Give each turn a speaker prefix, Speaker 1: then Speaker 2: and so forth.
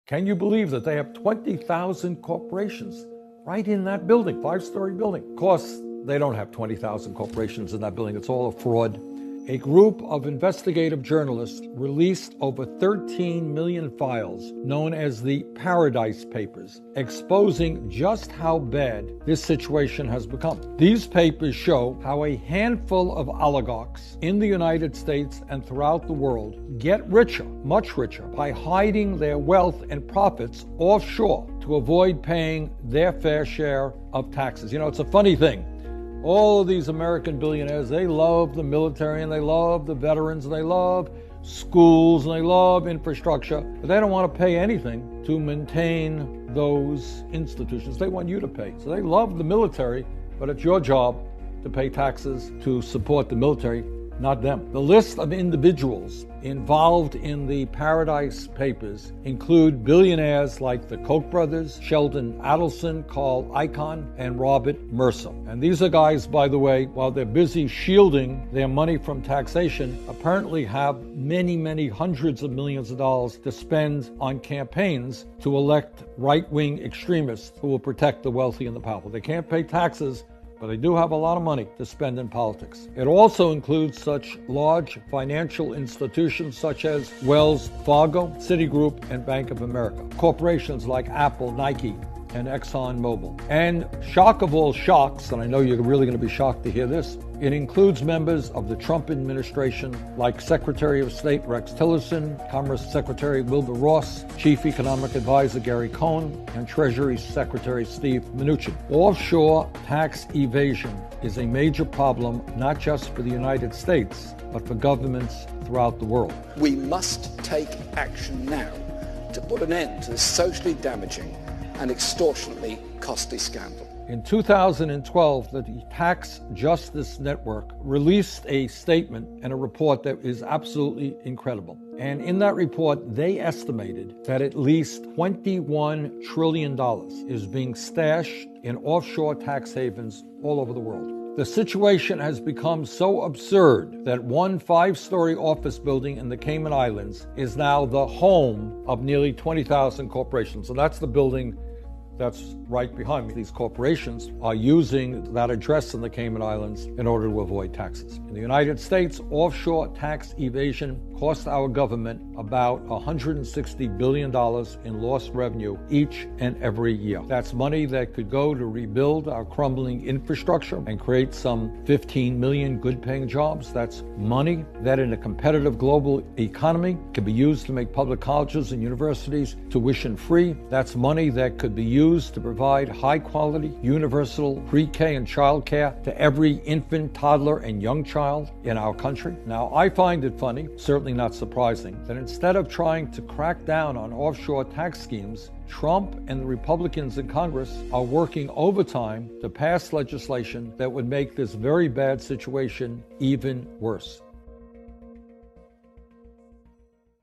Speaker 1: Can you believe that they have 20,000 corporations right in that building, 5-story building? Of course, they don't have 20,000 corporations in that building. It's all a fraud. A group of investigative journalists released over 13 million files known as the Paradise Papers, exposing just how bad this situation has become. These papers show how a handful of oligarchs in the United States and throughout the world get richer, much richer, by hiding their wealth and profits offshore to avoid paying their fair share of taxes. You know, it's a funny thing. All of these American billionaires, they love the military and they love the veterans and they love schools and they love infrastructure, but they don't want to pay anything to maintain those institutions. They want you to pay. So they love the military, but it's your job to pay taxes to support the military, not them. The list of individuals involved in the Paradise Papers include billionaires like the Koch brothers, Sheldon Adelson, Carl Icahn, and Robert Mercer. And these are guys, by the way, while they're busy shielding their money from taxation, apparently have many, many hundreds of millions of dollars to spend on campaigns to elect right-wing extremists who will protect the wealthy and the powerful. They can't pay taxes, but they do have a lot of money to spend in politics. It also includes such large financial institutions such as Wells Fargo, Citigroup, and Bank of America. Corporations like Apple, Nike, and ExxonMobil. And shock of all shocks, and I know you're really going to be shocked to hear this, it includes members of the Trump administration like Secretary of State Rex Tillerson, Commerce Secretary Wilbur Ross, Chief Economic Advisor Gary Cohn, and Treasury Secretary Steve Mnuchin. Offshore tax evasion is a major problem not just for the United States, but for governments throughout the world.
Speaker 2: We must take action now to put an end to this socially damaging and extortionately costly scandal.
Speaker 1: In 2012, the Tax Justice Network released a statement and a report that is absolutely incredible. And in that report, they estimated that at least $21 trillion is being stashed in offshore tax havens all over the world. The situation has become so absurd that one 5-story office building in the Cayman Islands is now the home of nearly 20,000 corporations. So that's the building that's right behind me. These corporations are using that address in the Cayman Islands in order to avoid taxes. In the United States, offshore tax evasion cost our government about $160 billion in lost revenue each and every year. That's money that could go to rebuild our crumbling infrastructure and create some 15 million good-paying jobs. That's money that in a competitive global economy could be used to make public colleges and universities tuition-free. That's money that could be used to provide high-quality, universal pre-K and child care to every infant, toddler, and young child in our country. Now, I find it funny, certainly not surprising, that instead of trying to crack down on offshore tax schemes, Trump and the Republicans in Congress are working overtime to pass legislation that would make this very bad situation even worse.